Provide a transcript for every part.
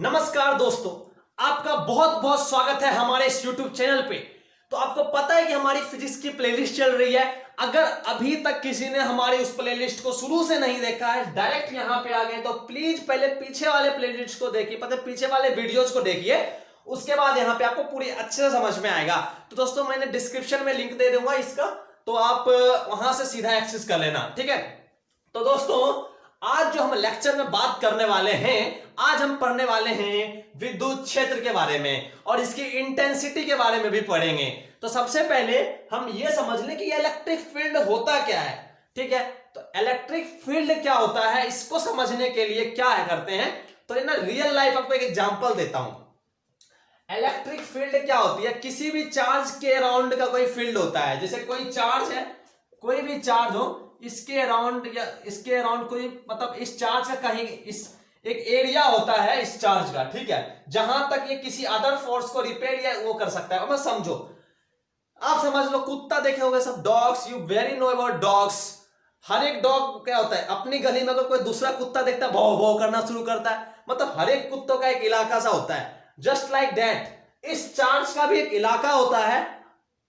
नमस्कार दोस्तों, आपका बहुत बहुत स्वागत है हमारे इस YouTube चैनल पे। तो आपको पता है कि हमारी फिजिक्स की प्लेलिस्ट चल रही है। अगर अभी तक किसी ने हमारी उस प्लेलिस्ट को शुरू से नहीं देखा है, डायरेक्ट यहाँ पे आ गए, तो प्लीज पहले पीछे वाले प्लेलिस्ट को देखिए, पता पीछे वाले वीडियोज को देखिए, उसके बाद यहाँ पे आपको पूरी अच्छे से समझ में आएगा। तो दोस्तों मैंने डिस्क्रिप्शन में लिंक दे दूंगा इसका, तो आप वहां से सीधा एक्सेस कर लेना, ठीक है। तो दोस्तों आज जो हम लेक्चर में बात करने वाले हैं, आज हम पढ़ने वाले हैं विद्युत क्षेत्र के बारे में और इसकी इंटेंसिटी के बारे में भी पढ़ेंगे। तो सबसे पहले हम ये समझ लें कि इलेक्ट्रिक फील्ड होता क्या है, ठीक है। तो इलेक्ट्रिक फील्ड क्या होता है, इसको समझने के लिए क्या है करते हैं, तो ना रियल लाइफ आपको एक एग्जांपल देता हूं। इलेक्ट्रिक फील्ड क्या होती है, किसी भी चार्ज के अराउंड का कोई फील्ड होता है। जैसे कोई चार्ज है, कोई भी चार्ज हो, इसके अराउंड या इसके अराउंड कोई, मतलब इस चार्ज का कहीं इस एक एरिया होता है इस चार्ज का, ठीक है, जहां तक ये किसी अदर फोर्स को रिपेल या वो कर सकता है। अब समझो, आप समझ लो, कुत्ता देखे होंगे सब, dogs, you very know about dogs. हर एक डॉग क्या होता है, अपनी गली में अगर कोई दूसरा कुत्ता देखता है भौ भौ करना शुरू करता है, मतलब हर एक कुत्तों का एक इलाका सा होता है। जस्ट लाइक दैट इस चार्ज का भी एक इलाका होता है,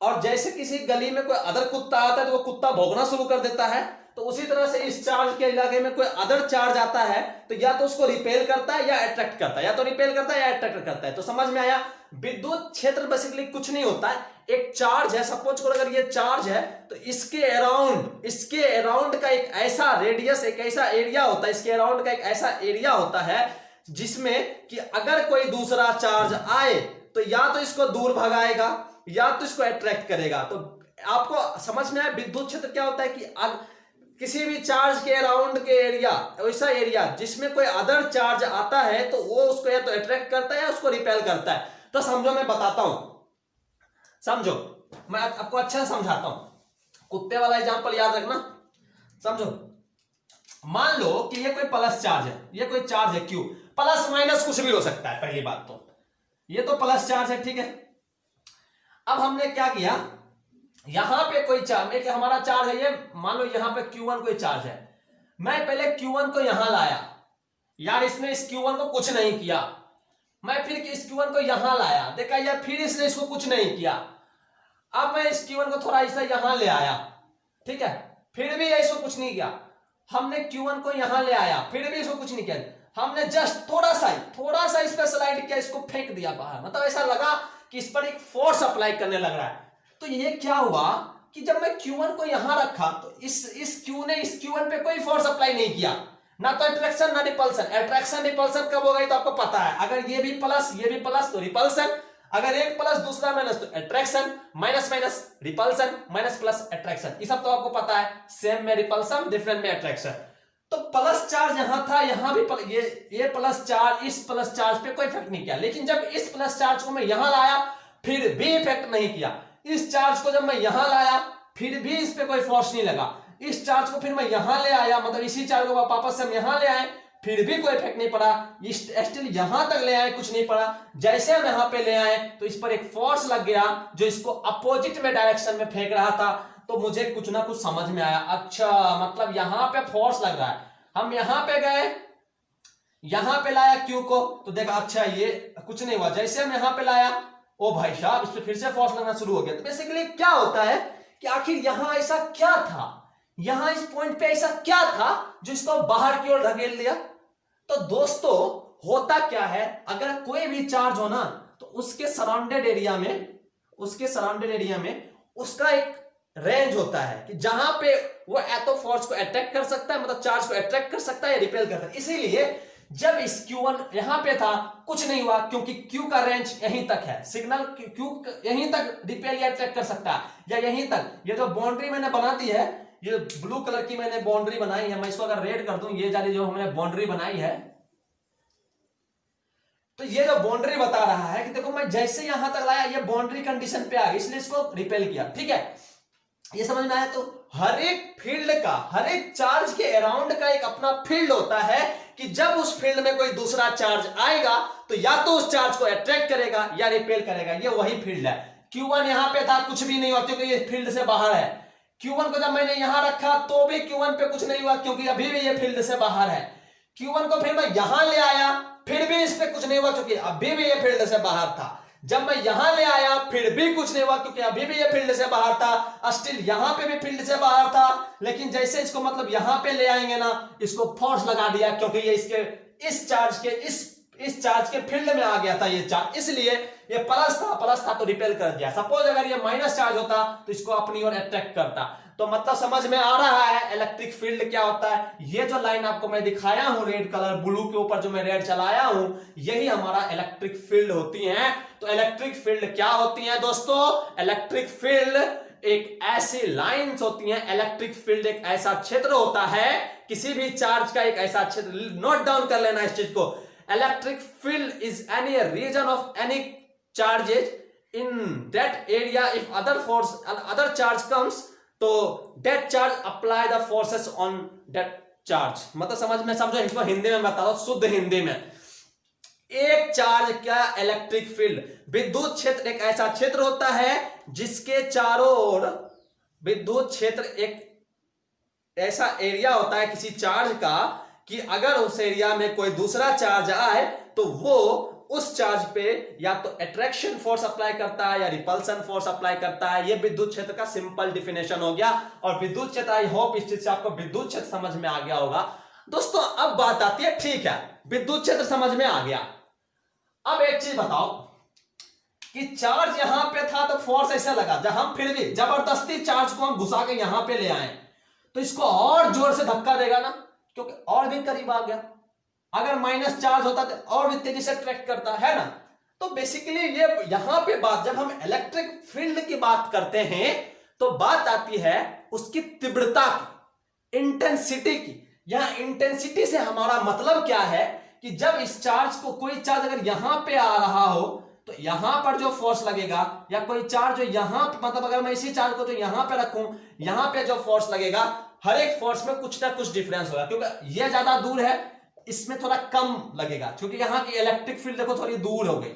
और जैसे किसी गली में कोई अदर कुत्ता आता है तो वो कुत्ता भौंकना शुरू कर देता है, तो उसी तरह से इस चार्ज के इलाके में कोई अदर चार्ज आता है तो या तो उसको रिपेल करता है या अट्रैक्ट करता है, या तो रिपेल करता है या अट्रैक्ट करता है। तो समझ में आया, विद्युत क्षेत्र बेसिकली कुछ नहीं होता है, एक चार्ज है। सपोज करो अगर ये चार्ज है तो इसके अराउंड का एक ऐसा रेडियस, एक ऐसा एरिया होता है, इसके अराउंड का एक ऐसा एरिया होता है जिसमें कि अगर कोई दूसरा चार्ज आए तो या तो इसको दूर भगाएगा या तो इसको अट्रैक्ट करेगा। तो आपको समझ में आया विद्युत क्षेत्र क्या होता है कि किसी भी चार्ज के अराउंड के एरिया, ऐसा एरिया जिसमें कोई अदर चार्ज आता है तो वो उसको या तो अट्रैक्ट करता है या उसको रिपेल करता है। तो समझो, मैं बताता हूं, समझो, मैं आपको अच्छा समझाता हूं। कुत्ते वाला एग्जांपल याद रखना। समझो, मान लो कि ये कोई प्लस चार्ज है, ये कोई चार्ज है क्यू, प्लस माइनस कुछ भी हो सकता है। पहली बात तो ये तो प्लस चार्ज है, ठीक है। अब हमने क्या किया, यहां पे कोई चार्ज, एक हमारा चार्ज है ये, मान लो यहां पे Q1 कोई चार्ज है, मैं पहले Q1 को यहां लाया, यार इसने इस Q1 को कुछ नहीं किया। मैं फिर इस Q1 को यहां लाया, देखा यार फिर इसने इसको कुछ नहीं किया। अब मैं इस Q1 को थोड़ा ऐसा यहां ले आया, ठीक है, फिर भी इसको कुछ नहीं किया। हमने Q1 को यहां ले आया, फिर भी इसको कुछ नहीं किया। हमने जस्ट थोड़ा सा इस पर स्लाइड किया, इसको फेंक दिया बाहर, मतलब ऐसा लगा कि इस पर एक फोर्स अप्लाई करने लग रहा है। तो ये क्या हुआ कि जब मैं Q1 को यहां रखा तो इस Q ने इस Q1 पे कोई फोर्स अप्लाई नहीं किया, ना तो अट्रैक्शन ना रिपल्सन। अट्रैक्शन रिपल्सन कब होगा तो आपको पता है, अगर ये भी प्लस तो रिपल्सन, अगर एक प्लस दूसरा माइनस तो attraction, minus minus repulsion, minus plus attraction, ये सब तो आपको पता है। सेम में रिपल्सन, डिफरेंट में अट्रैक्शन। तो प्लस चार्ज यहां था, यहां भी ये प्लस चार्ज इस प्लस चार्ज पे कोई इफेक्ट नहीं किया, लेकिन जब इस प्लस चार्ज को मैं यहां लाया फिर भी इफेक्ट नहीं किया। इस चार्ज को जब मैं यहां लाया फिर भी इस पे कोई फोर्स नहीं लगा। इस चार्ज को फिर मैं यहां ले आया, मतलब इसी चार्ज को वापस से हम यहां ले आए, फिर भी कोई इफेक्ट नहीं पड़ा। स्टिल यहां तक ले आए, कुछ नहीं पड़ा। जैसे हम यहां पे ले आए तो इस पर एक फोर्स लग गया जो इसको अपोजिट में डायरेक्शन में फेंक रहा था। तो मुझे कुछ ना कुछ समझ में आया, अच्छा मतलब यहां पे फोर्स लग रहा है। हम यहां पे गए, यहां पे लाया क्यू को, तो देखा अच्छा ये कुछ नहीं हुआ। जैसे हम यहां पे लाया, ओ भाई साहब, इस पे फिर से फोर्स लगना शुरू हो गया। तो बेसिकली क्या होता है कि आखिर यहां ऐसा क्या था, यहां इस पॉइंट पे ऐसा क्या था जो इसको बाहर की ओर धकेल दिया। तो दोस्तों होता क्या है, अगर कोई भी चार्ज हो ना तो उसके सराउंडेड एरिया में उसका एक रेंज होता है कि जहां पे वो या तो फोर्स को अट्रैक्ट कर सकता है, मतलब चार्ज को अट्रैक्ट कर सकता है या रिपेल कर सकता है। इसीलिए जब इस Q1 यहां पे था कुछ नहीं हुआ, क्योंकि Q का रेंज यहीं तक है। सिग्नल Q यहीं तक रिपेल या अट्रैक्ट कर सकता है, या यहीं तक। ये जो बाउंड्री मैंने बना दी है, ये ब्लू कलर की मैंने बाउंड्री बनाई है, मैं इसको अगर रेड कर दूं, ये वाली जो हमने बाउंड्री बनाई है, तो ये जो बाउंड्री बता रहा है कि देखो मैं जैसे यहां तक लाया ये बाउंड्री कंडीशन पे आ गई, इसलिए इसको रिपेल किया, ठीक है। ये समझ में आया। तो हर एक फील्ड का, हर एक चार्ज के अराउंड का एक अपना फील्ड होता है कि जब उस फील्ड में कोई दूसरा चार्ज आएगा तो या तो उस चार्ज को अट्रैक्ट करेगा या रिपेल करेगा। ये वही फील्ड है। Q1 यहां पे था, कुछ भी नहीं हुआ क्योंकि ये फील्ड से बाहर है। Q1 को जब मैंने यहां रखा तो भी Q1 पे कुछ नहीं हुआ क्योंकि अभी भी ये फील्ड से बाहर है। Q1 को फिर मैं यहां ले आया फिर भी इस पे कुछ नहीं हुआ क्योंकि अभी भी ये फील्ड से बाहर था। जब मैं यहां ले आया फिर भी कुछ नहीं हुआ क्योंकि अभी भी ये फील्ड से बाहर था। स्टिल यहां पे भी फील्ड से बाहर था, लेकिन जैसे इसको मतलब यहां पे ले आएंगे ना, इसको फोर्स लगा दिया क्योंकि ये इसके इस चार्ज के इस चार्ज के फील्ड में आ गया था ये चार्ज, इसलिए ये प्लस था तो रिपेल कर दिया। सपोज अगर ये माइनस चार्ज होता तो इसको अपनी ओर अट्रैक्ट करता। तो मतलब समझ में आ रहा है इलेक्ट्रिक फील्ड क्या होता है। ये जो लाइन आपको मैं दिखाया हूं रेड कलर, ब्लू के ऊपर जो मैं रेड चलाया हूं, यही हमारा इलेक्ट्रिक फील्ड होती है। तो इलेक्ट्रिक फील्ड क्या होती है दोस्तों? इलेक्ट्रिक फील्ड एक ऐसी लाइंस होती हैं, इलेक्ट्रिक फील्ड एक ऐसा क्षेत्र होता है, किसी भी चार्ज का एक ऐसा क्षेत्र, नोट डाउन कर लेना इस चीज को। Electric field is any region of any charges in that area if other charge comes तो that charge apply the forces on that charge. मतलब समझ में समझो, इसको हिंदी में बता दो, शुद्ध हिंदी में। एक चार्ज का इलेक्ट्रिक फील्ड, विद्युत क्षेत्र एक ऐसा क्षेत्र होता है जिसके चारों ओर विद्युत क्षेत्र एक ऐसा एरिया होता है किसी चार्ज का कि अगर उस एरिया में कोई दूसरा चार्ज आए तो वो उस चार्ज पे या तो अट्रैक्शन फोर्स अप्लाई करता है या रिपल्सन फोर्स अप्लाई करता है। ये विद्युत क्षेत्र का सिंपल डिफिनेशन हो गया। और विद्युत क्षेत्र, आई होप इस चीज से आपको विद्युत क्षेत्र समझ में आ गया होगा। दोस्तों अब बात आती है, ठीक है विद्युत क्षेत्र समझ में आ गया, अब एक चीज बताओ कि चार्ज यहां पे था तो फोर्स ऐसा लगा, जब हम फिर भी जबरदस्ती चार्ज को हम घुसा के यहां पे ले आए तो इसको और जोर से धक्का देगा ना, क्योंकि और भी करीब आ गया। अगर माइनस चार्ज होता तो और भी तेजी से ट्रैक करता है ना। तो बेसिकली ये यहां पे बात, जब हम इलेक्ट्रिक फील्ड की बात करते हैं तो बात आती है उसकी तीव्रता की, इंटेंसिटी की। यहां इंटेंसिटी से हमारा मतलब क्या है कि जब इस चार्ज को, कोई चार्ज अगर यहां पे आ रहा हो तो यहां पर जो फोर्स लगेगा, या कोई चार्ज जो यहां, मतलब अगर मैं इसी चार्ज को जो यहां पे रखूं, यहां पे जो फोर्स लगेगा, हर एक फोर्स में कुछ ना कुछ डिफरेंस होगा। क्योंकि ये ज्यादा दूर है, इसमें थोड़ा कम लगेगा, क्योंकि यहां की इलेक्ट्रिक फील्ड देखो थोड़ी दूर हो गई।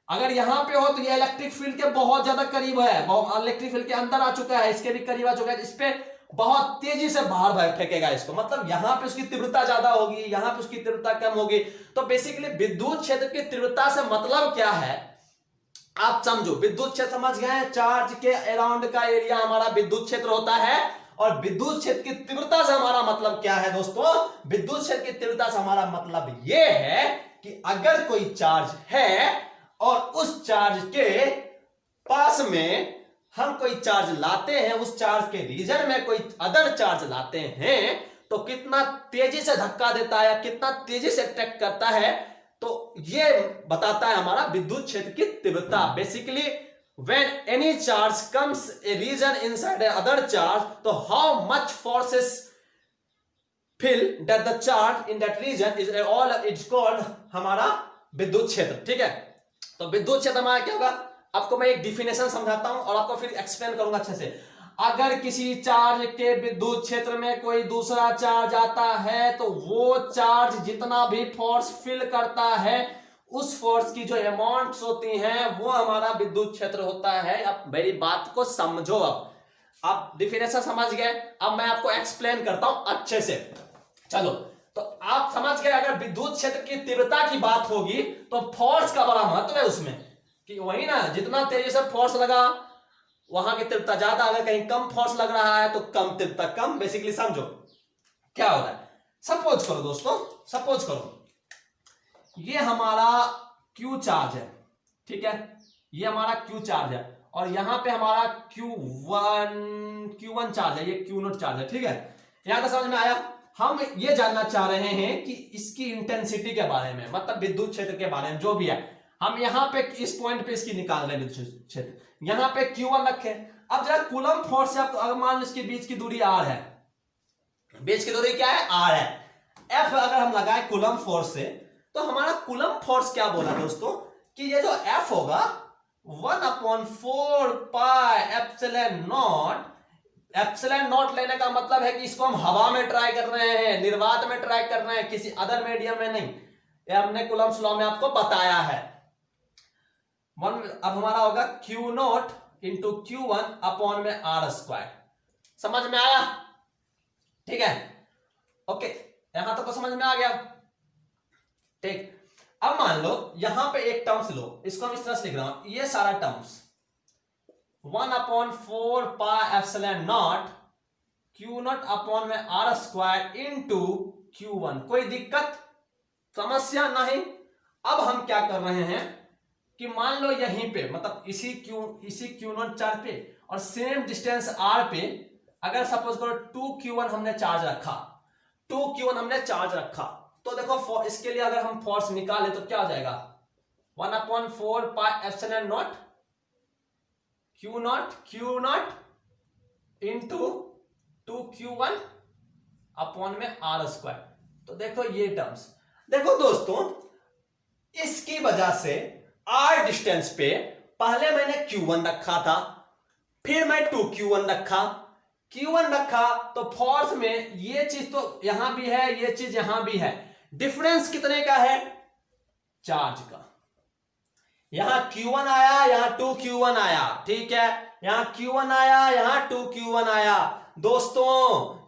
अगर यहां पे हो तो ये इलेक्ट्रिक फील्ड के बहुत ज्यादा करीब है, इलेक्ट्रिक फील्ड के अंदर आ चुका है, इसके भी करीब आ चुका है, इस पे बहुत तेजी से बाहर फेंकेगा इसको। मतलब यहां पे उसकी तीव्रता ज्यादा होगी, यहां पे उसकी तीव्रता कम होगी। तो बेसिकली विद्युत क्षेत्र की तीव्रता से मतलब क्या है आप समझो। विद्युत क्षेत्र समझ गए, चार्ज के अराउंड का एरिया हमारा विद्युत क्षेत्र होता है। और विद्युत क्षेत्र की तीव्रता से हमारा मतलब क्या है दोस्तों? विद्युत क्षेत्र की तीव्रता से हमारा मतलब यह है कि अगर कोई चार्ज है और उस चार्ज के पास में हम कोई चार्ज लाते हैं, उस चार्ज के रीजन में कोई अदर चार्ज लाते हैं, तो कितना तेजी से धक्का देता है या कितना तेजी से अट्रैक्ट करता है, तो ये बताता है हमारा विद्युत क्षेत्र की तीव्रता। Basically when any charge comes a region inside a other charge, तो how much forces feel that the charge in that region is all, it's called हमारा विद्युत क्षेत्र। ठीक है, तो विद्युत क्षेत्र हमारा क्या होगा, आपको मैं एक डिफिनेशन समझाता हूं और आपको फिर एक्सप्लेन करूंगा अच्छे से। अगर किसी चार्ज के विद्युत क्षेत्र में कोई दूसरा चार्ज आता है तो वो चार्ज जितना भी फोर्स फिल करता है, उस फोर्स की जो अमाउंट्स होती हैं वो हमारा विद्युत क्षेत्र होता है। अब मेरी बात को समझो, अब आप डिफिनेशन समझ गए, अब मैं आपको एक्सप्लेन करता हूं अच्छे से। चलो, तो आप समझ गए अगर विद्युत क्षेत्र की तीव्रता की बात होगी तो फोर्स का बड़ा महत्व है उसमें, कि वही ना, जितना तेजी से फोर्स लगा वहां की तीव्रता ज्यादा, अगर कहीं कम फोर्स लग रहा है तो कम तीव्रता कम। बेसिकली समझो क्या हो रहा है। सपोज करो दोस्तों, सपोज करो ये हमारा Q चार्ज है, ठीक है, ये हमारा Q चार्ज है और यहां पे हमारा Q1 चार्ज है, ये Q0 चार्ज है। ठीक है, यहां तक समझ में आया। हम ये जानना चाह रहे हैं कि इसकी इंटेंसिटी के बारे में, मतलब विद्युत क्षेत्र के बारे में, जो भी है हम यहां पे इस पॉइंट पे इसकी निकाल रहे हैं विद्युत क्षेत्र। यहां पे Q1 रखे। अब जरा कूलम फोर्स से आप अगर मान लो इसके बीच की दूरी R है, बीच की दूरी क्या है, R है। F अगर हम लगाए कूलम फोर्स से तो हमारा कूलम फोर्स क्या बोला दोस्तों कि ये जो F होगा 1/4 pi epsilon not. Epsilon not लेने का मतलब है कि इसको हम हवा में ट्राई कर रहे हैं, निर्वात में ट्राई कर रहे हैं, किसी अदर मीडियम में नहीं। ये हमने कूलम्स लॉ में आपको बताया है। अब हमारा होगा Q0 इंटू Q1 अपॉन में R²। समझ में आया? ठीक है, ओके, यहां तक तो समझ में आ गया। ठीक, अब मान लो यहां पे एक टर्म्स लो, इसको हम इस तरह से लिख रहा हूं, ये सारा terms 1/4 pi epsilon not Q not upon में आर स्क्वायर इंटू Q1। कोई दिक्कत समस्या नहीं। अब हम क्या कर रहे हैं कि मान लो यहीं पे मतलब इसी क्यू नॉट चार्ज पे और सेम डिस्टेंस आर पे अगर सपोज करो 2Q1 हमने चार्ज रखा, 2Q1 हमने चार्ज रखा, तो देखो इसके लिए अगर हम फोर्स निकाले तो क्या हो जाएगा 1/4 pi epsilon not Q not into 2Q1 upon में आर स्क्वायर। तो देखो ये टर्म्स, देखो दोस्तों इसकी वजह से आर डिस्टेंस पे पहले मैंने Q1 रखा था, फिर मैं 2Q1 रखा, Q1 रखा तो फोर्स में ये चीज तो यहां भी है, ये चीज यहां भी है, डिफरेंस कितने का है चार्ज का। यहां Q1 आया, यहां 2Q1 आया, ठीक है, यहां Q1 आया, यहां 2Q1 आया। दोस्तों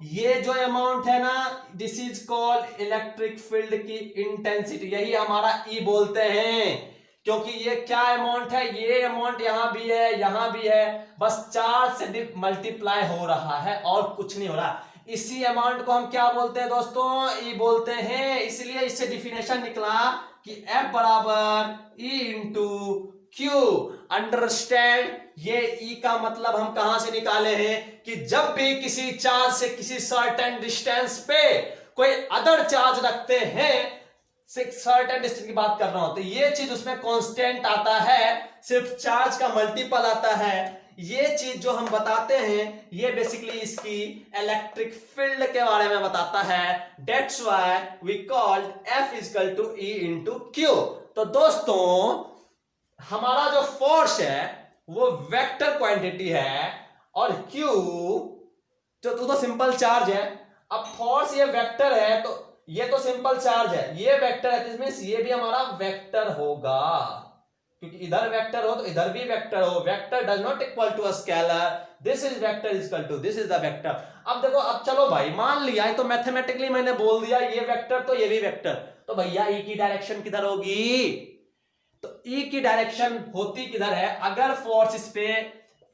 ये जो अमाउंट है ना, this is called electric field की इंटेंसिटी, यही हमारा ई बोलते हैं, क्योंकि ये क्या अमाउंट है, ये अमाउंट यहां भी है, यहां भी है, बस चार्ज से मल्टीप्लाई हो रहा है और कुछ नहीं हो रहा। इसी अमाउंट को हम क्या बोलते हैं दोस्तों, ई बोलते हैं। इसलिए इससे डिफिनेशन निकला कि F बराबर E इंटू क्यू। अंडरस्टैंड, ये E का मतलब हम कहां से निकाले हैं कि जब भी किसी चार्ज से किसी सर्टेन डिस्टेंस पे कोई अदर चार्ज रखते हैं, सर्टेन डिस्टेंस की बात कर रहा हूं, तो ये चीज उसमें कांस्टेंट आता है, सिर्फ चार्ज का मल्टीपल आता है। ये चीज जो हम बताते हैं ये बेसिकली इसकी इलेक्ट्रिक फील्ड के बारे में बताता है। That's why we called F equal to E into q. तो दोस्तों हमारा जो फोर्स है वो वेक्टर क्वांटिटी है और Q तो सिंपल चार्ज है। अब फोर्स ये वेक्टर है तो ये तो सिंपल चार्ज है, ये वेक्टर है, दिस मींस ये भी हमारा वेक्टर होगा, क्योंकि इधर वेक्टर हो तो इधर भी वेक्टर हो। Vector does not equal to a scalar, this is vector equal to this is the vector. अब देखो, अब चलो भाई मान लिया है तो मैथमेटिकली मैंने बोल दिया ये वेक्टर तो ये भी वेक्टर, तो भैया ई की डायरेक्शन किधर होगी, तो ई की डायरेक्शन होती किधर है, अगर फोर्स इस पे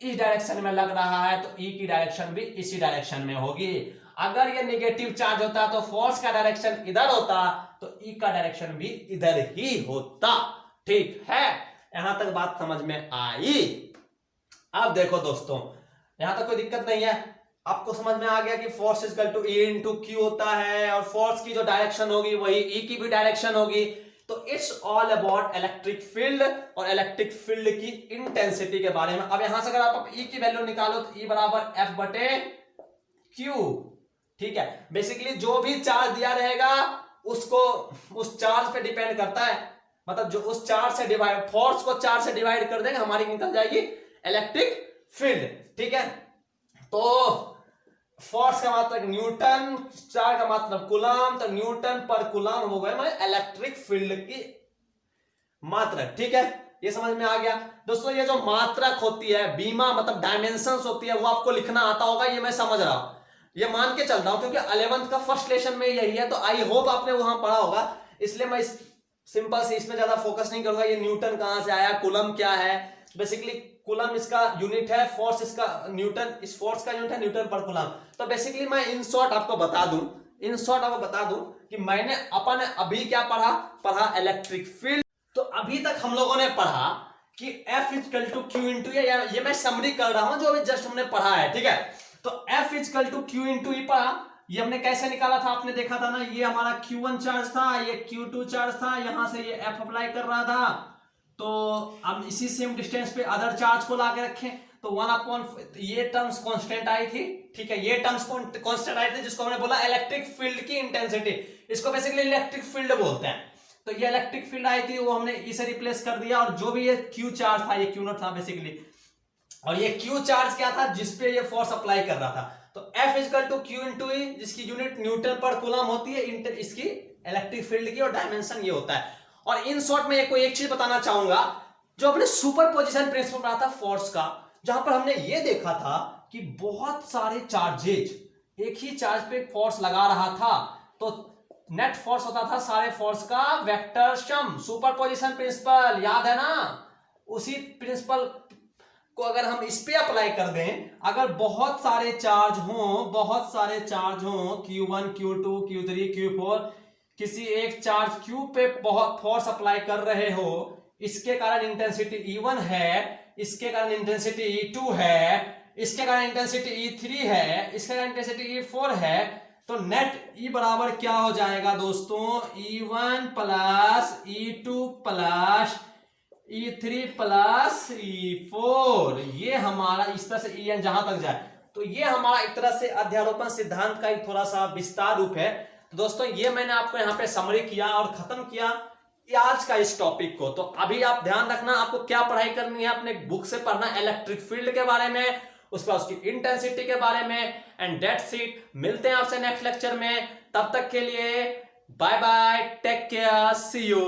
इस डायरेक्शन में लग रहा है तो ई की डायरेक्शन भी इसी डायरेक्शन में होगी। अगर ये नेगेटिव चार्ज होता तो फोर्स का डायरेक्शन इधर होता तो ई का डायरेक्शन भी इधर ही होता। ठीक है, यहां तक बात समझ में आई। अब देखो दोस्तों यहां तक कोई दिक्कत नहीं है, आपको समझ में आ गया कि force equal to E into q होता है और फोर्स की जो डायरेक्शन होगी वही ई की भी डायरेक्शन होगी। तो it's all about electric field और इलेक्ट्रिक फील्ड की इंटेंसिटी के बारे में। अब यहां से अगर आप ई की वैल्यू निकालो तो ई बराबर F बटे क्यू। ठीक है, बेसिकली जो भी चार्ज दिया रहेगा उसको उस चार्ज पे डिपेंड करता है, मतलब जो उस चार्ज से डिवाइड, फोर्स को चार्ज से डिवाइड कर देंगे, हमारी निकल जाएगी इलेक्ट्रिक फील्ड। ठीक है, तो फोर्स का मात्रक न्यूटन, चार्ज का मात्रक कूलम, तो न्यूटन पर कूलम हो गए हमारे इलेक्ट्रिक फील्ड की मात्रक। ठीक है, ये समझ में आ गया दोस्तों। ये जो मात्रक होती है, बीमा मतलब डायमेंशंस होती है, वो आपको लिखना आता होगा, ये मैं समझ रहा हूं, ये मान के चल रहा हूं, क्योंकि 11th का फर्स्ट लेसन में यही है, तो आई होप आपने वहां पढ़ा होगा, इसलिए मैं इस सिंपल से इसमें ज्यादा फोकस नहीं करूंगा। ये न्यूटन कहां से आया, कूलम क्या है, बेसिकली कूलम इसका यूनिट है, फोर्स इसका न्यूटन, इस फोर्स का यूनिट है न्यूटन पर कूलम। तो बेसिकली मैं इन शॉर्ट आपको बता दूं कि मैंने अपन अभी क्या पढ़ा इलेक्ट्रिक फील्ड। तो अभी तक हम लोगों ने पढ़ा कि F equal to Q into, ये मैं समरी कर रहा हूं जो अभी जस्ट हमने पढ़ा है। ठीक है, तो F equal to Q into E पढ़ा, ये हमने कैसे निकाला था, आपने देखा था ना, ये हमारा Q1 चार्ज था, ये Q2 चार्ज था, यहां से ये F अप्लाई कर रहा था, तो अब इसी सेम डिस्टेंस पे अदर चार्ज को लाके रखें तो 1/, ये टर्म्स कांस्टेंट आई थी। ठीक है, ये टर्म्स कांस्टेंट आई थी, जिसको हमने बोला इलेक्ट्रिक फील्ड की इंटेंसिटी, इसको बेसिकली इलेक्ट्रिक फील्ड बोलते हैं। तो ये इलेक्ट्रिक फील्ड आई थी, वो हमने इसे रिप्लेस कर दिया, और जो भी ये Q चार्ज था, ये Q0 था बेसिकली, और ये Q चार्ज क्या था, जिसपे ये फोर्स अप्लाई कर रहा था। तो F equal to Q into E, जिसकी यूनिट न्यूटन पर कूलम होती है, इसकी इलेक्ट्रिक फील्ड की, और डायमेंशन ये होता है। और इन शॉर्ट में कोई एक चीज बताना चाहूंगा, जो अपने सुपरपोजिशन प्रिंसिपल पढ़ा था फोर्स का, जहां पर हमने ये देखा था कि बहुत सारे चार्जेज एक ही चार्ज पे फोर्स लगा रहा था, तो नेट फोर्स होता था सारे फोर्स का वेक्टर सम, सुपरपोजिशन प्रिंसिपल याद है ना। उसी प्रिंसिपल को अगर हम इस पे अप्लाई कर दें, अगर बहुत सारे चार्ज हों Q1 Q2 Q3 Q4, किसी एक चार्ज Q पे बहुत फोर्स अप्लाई कर रहे हो, इसके कारण इंटेंसिटी E1 है, इसके कारण इंटेंसिटी E2 है, इसके कारण इंटेंसिटी E3 है, इसके कारण इंटेंसिटी E4 है, तो नेट E बराबर क्या हो जाएगा दोस्तों, E1 plus E2 plus E3 plus E4। ये हमारा इस तरह से En जहां तक जाए, तो ये हमारा एक तरह से अध्यारोपण सिद्धांत का एक थोड़ा सा विस्तार रूप है। तो दोस्तों ये मैंने आपको यहाँ पे समरी किया और खत्म किया आज का इस टॉपिक को। तो अभी आप ध्यान रखना, आपको क्या पढ़ाई करनी है, अपने बुक से पढ़ना इलेक्ट्रिक फील्ड के बारे में, उसके बाद उसकी इंटेंसिटी के बारे में, एंड दैट्स इट। मिलते हैं आपसे नेक्स्ट लेक्चर में, तब तक के लिए bye bye, take care, see you.